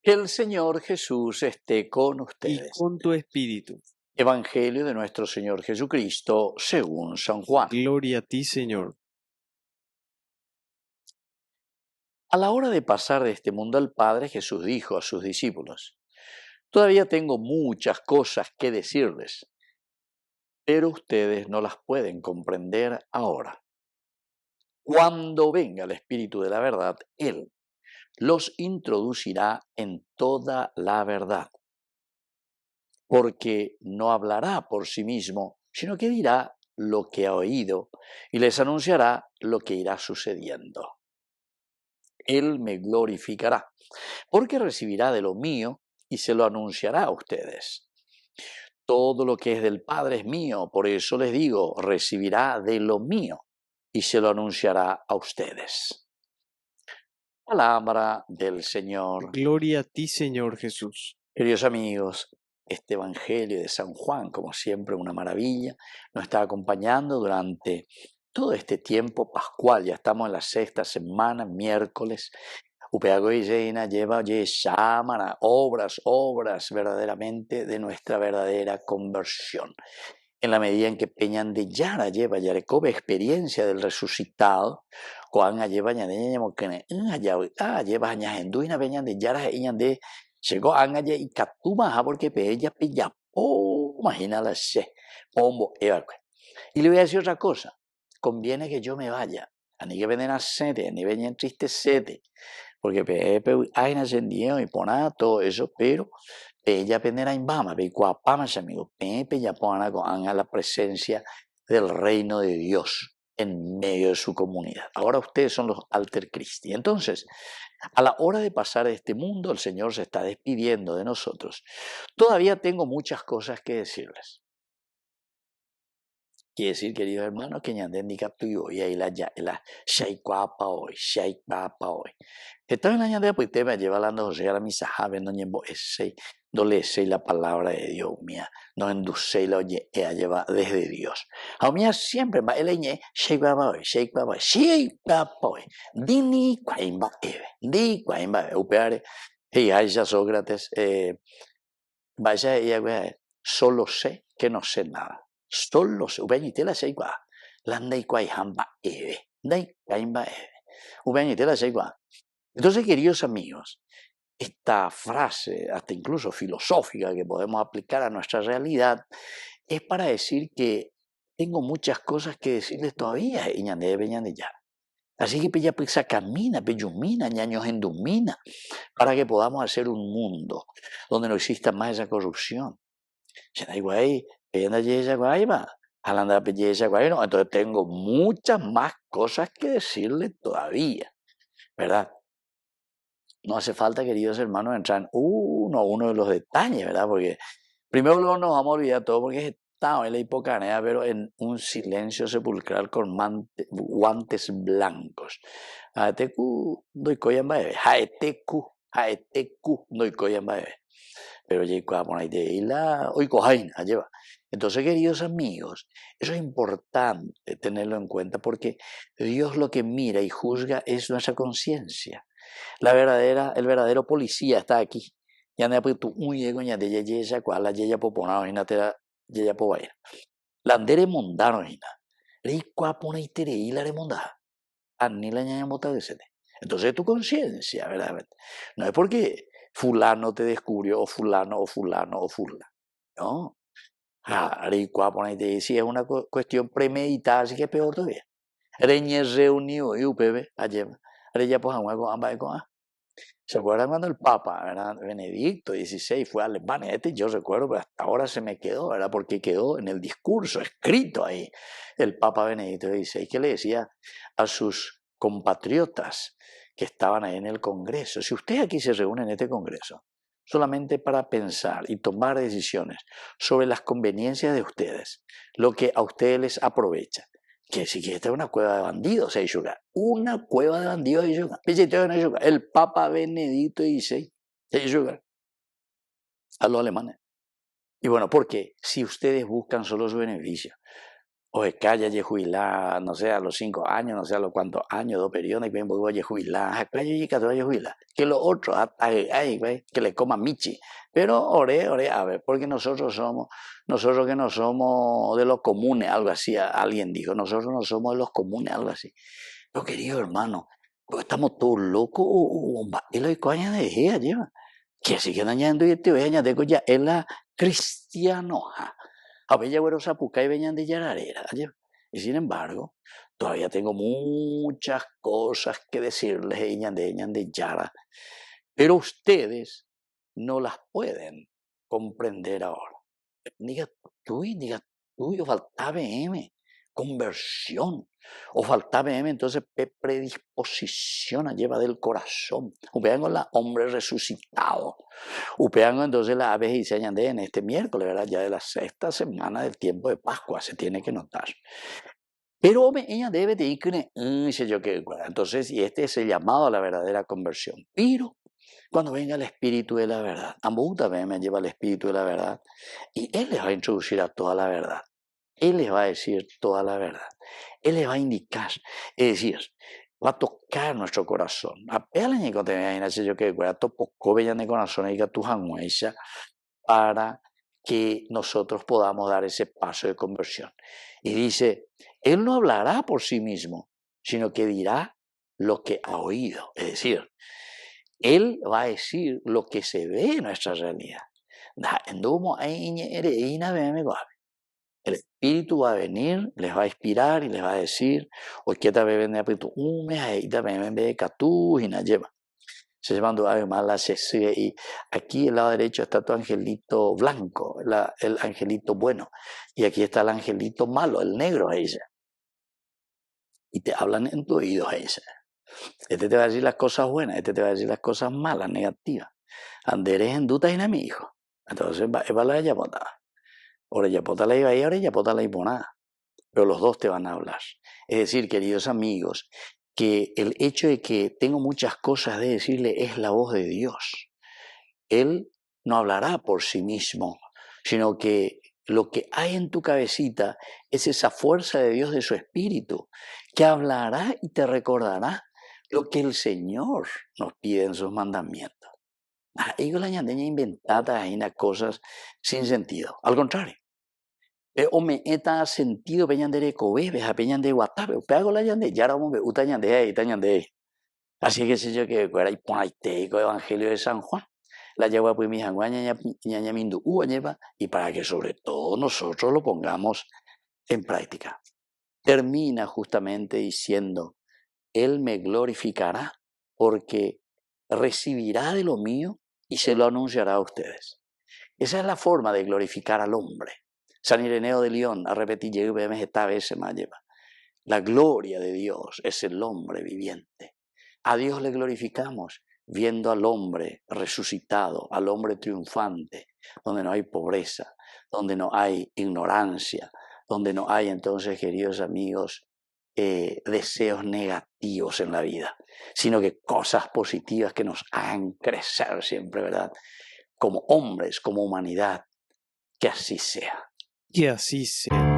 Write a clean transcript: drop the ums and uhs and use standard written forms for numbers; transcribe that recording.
Que el Señor Jesús esté con y ustedes. con tu espíritu. Evangelio de nuestro Señor Jesucristo según San Juan. Gloria a ti, Señor. A la hora de pasar de este mundo al Padre, Jesús dijo a sus discípulos: Todavía tengo muchas cosas que decirles, pero ustedes no las pueden comprender ahora. Cuando venga el Espíritu de la verdad, Él los introducirá en toda la verdad, porque no hablará por sí mismo, sino que dirá lo que ha oído y les anunciará lo que irá sucediendo. Él me glorificará, porque recibirá de lo mío y se lo anunciará a ustedes. Todo lo que es del Padre es mío, por eso les digo, recibirá de lo mío y se lo anunciará a ustedes. Palabra del Señor. Gloria a ti, Señor Jesús. Queridos amigos, este Evangelio de San Juan, como siempre, una maravilla, nos está acompañando durante todo este tiempo pascual. Ya estamos en la sexta semana, miércoles. Upeagoyeina lleva Yeshamana, obras verdaderamente de nuestra verdadera conversión. En la medida en que Peñan de Yara lleva Yarecobe experiencia del resucitado, Juan lleva Ñadeña lleva Ñajenduina Peñan de Yara de llegó Anya y Catuma porque Peña Pilla, imagínala se, pombo, y le voy a decir otra cosa, conviene que yo me vaya, a ni que vengan a sede, ni vengan entristecete, porque Pepe hay ascendido y pona todo eso, pero ella penderá en Bama, pe cuapamas amigo, Pepe ya pona a la presencia del reino de Dios en medio de su comunidad. Ahora ustedes son los alter Christi. Entonces, a la hora de pasar de este mundo, el Señor se está despidiendo de nosotros. Todavía tengo muchas cosas que decirles. Quiere decir, queridos hermanos, que ñandén tuyo y ahí la shaikapa hoy. Está en la ñandén, pues te me lleva hablando José a la misa, no ñembo ese, dole ese la palabra de Dios mía, no enduce la oye, ella lleva desde Dios. A mí siempre va el ñe, shaikapa hoy, dini cuaimba upeare, y ahí ya Sócrates, vaya ella, solo sé que no sé nada. Solo se ubeñitela seigua landai kwai hamba eve dai kaimba eve ubeñitela seigua. Entonces, queridos amigos, esta frase hasta incluso filosófica que podemos aplicar a nuestra realidad es para decir que tengo muchas cosas que decirles todavía ya. Así que pilla pizza camina, peyumina, ñaños endumina, para que podamos hacer un mundo donde no exista más esa corrupción. Entonces tengo muchas más cosas que decirle todavía, ¿verdad? No hace falta, queridos hermanos, entrar en uno a uno de los detalles, ¿verdad? Porque primero luego nos vamos a olvidar todo porque estamos en la hipocanea, pero en un silencio sepulcral con guantes blancos. Haeteku doy koyambaebe, haeteku doy koyambaebe. Pero lleva. Entonces, queridos amigos, eso es importante tenerlo en cuenta porque Dios lo que mira y juzga es nuestra conciencia. El verdadero policía está aquí. Ya no hay tu muy ego ya de ella cual la ella poponao y na te ella povaira. La andere mondano y na. Rico pone y tere y la remonda. Ani la ñaña mota de sete. Entonces tu conciencia, ¿verdad? No es porque fulano te descubrió o fulano o fulano o fulano. No. Rico pone y te si es una cuestión premeditada, así que es peor todavía. Reñe reunido y upebe ayer. Reña pues con ¿Se acuerdan cuando el Papa, ¿verdad? Benedicto XVI fue a Alemania? Yo recuerdo, pero hasta ahora se me quedó, ¿verdad? Porque quedó en el discurso escrito ahí el Papa Benedicto XVI, que le decía a sus compatriotas que estaban ahí en el Congreso: si ustedes aquí se reúnen en este Congreso solamente para pensar y tomar decisiones sobre las conveniencias de ustedes, lo que a ustedes les aprovecha, que si que esta es una cueva de bandidos, una cueva de bandidos, el Papa Benedicto XVI, a los alemanes. Y bueno, porque si ustedes buscan solo su beneficio, o de calle y jubilá, no sé, a los 5 años, no sé a los cuántos años, 2 periodos, y ven, voy a jubilá, a calle y que jubilá, que lo otro, que le coma michi. Pero oré, a ver, porque nosotros que no somos de los comunes, algo así, alguien dijo, nosotros no somos de los comunes, algo así. Pero querido hermano, estamos todos locos, y lo que de ella lleva, que sigue dañando y te voy a añadir ya, es la cristianoja. A Bella Güero Zapucá y venían de Yararera. Y sin embargo, todavía tengo muchas cosas que decirles, de Yara. Pero ustedes no las pueden comprender ahora. Diga tú, o faltaba conversión. O faltaba entonces predisposición a llevar del corazón. Vean con la hombre resucitado. Upean entonces la aves y se añade en este miércoles, ¿verdad? Ya de la 6ª semana del tiempo de Pascua, se tiene que notar. Pero ella debe de ir con entonces, y este es el llamado a la verdadera conversión. Pero cuando venga el Espíritu de la verdad, Ambuta me lleva el Espíritu de la verdad y Él les va a introducir a toda la verdad. Él les va a decir toda la verdad. Él les va a indicar, es decir, va a tocar nuestro corazón. Apelan y yo que poco vean de corazón y tu janguecha para que nosotros podamos dar ese paso de conversión. Y dice, Él no hablará por sí mismo, sino que dirá lo que ha oído. Es decir, Él va a decir lo que se ve en nuestra realidad. El Espíritu va a venir, les va a inspirar y les va a decir, se llaman además la CC, y aquí al lado derecho está tu angelito blanco, el angelito bueno, y aquí está el angelito malo, el negro, ella. Y te hablan en tu oído, ella. Este te va a decir las cosas buenas, este te va a decir las cosas malas, negativas. Anderes en duda y mi hijo. Entonces va la yapota. Ahora yapota la iba ahí, ahora yapota la iponada. Pero los dos te van a hablar. Es decir, queridos amigos, que el hecho de que tengo muchas cosas de decirle es la voz de Dios. Él no hablará por sí mismo, sino que lo que hay en tu cabecita es esa fuerza de Dios de su Espíritu, que hablará y te recordará lo que el Señor nos pide en sus mandamientos. Ellos la ñandeña inventada ahí cosas sin sentido. Al contrario. O me eta sentido peñan de cobe, a peñan de guatape, pego la ñande, ya era un uta ñande ahí, ñande. Así que sé yo que fuera y ponaiteico Evangelio de San Juan. La yagua pues mi ñaña mindu y para que sobre todo nosotros lo pongamos en práctica. Termina justamente diciendo, Él me glorificará porque recibirá de lo mío y se lo anunciará a ustedes. Esa es la forma de glorificar al hombre. San Ireneo de León, a repetir, esta vez se me lleva. La gloria de Dios es el hombre viviente. A Dios le glorificamos viendo al hombre resucitado, al hombre triunfante, donde no hay pobreza, donde no hay ignorancia, donde no hay entonces, queridos amigos, deseos negativos en la vida, sino que cosas positivas que nos hagan crecer siempre, ¿verdad? Como hombres, como humanidad, que así sea. Que así sea.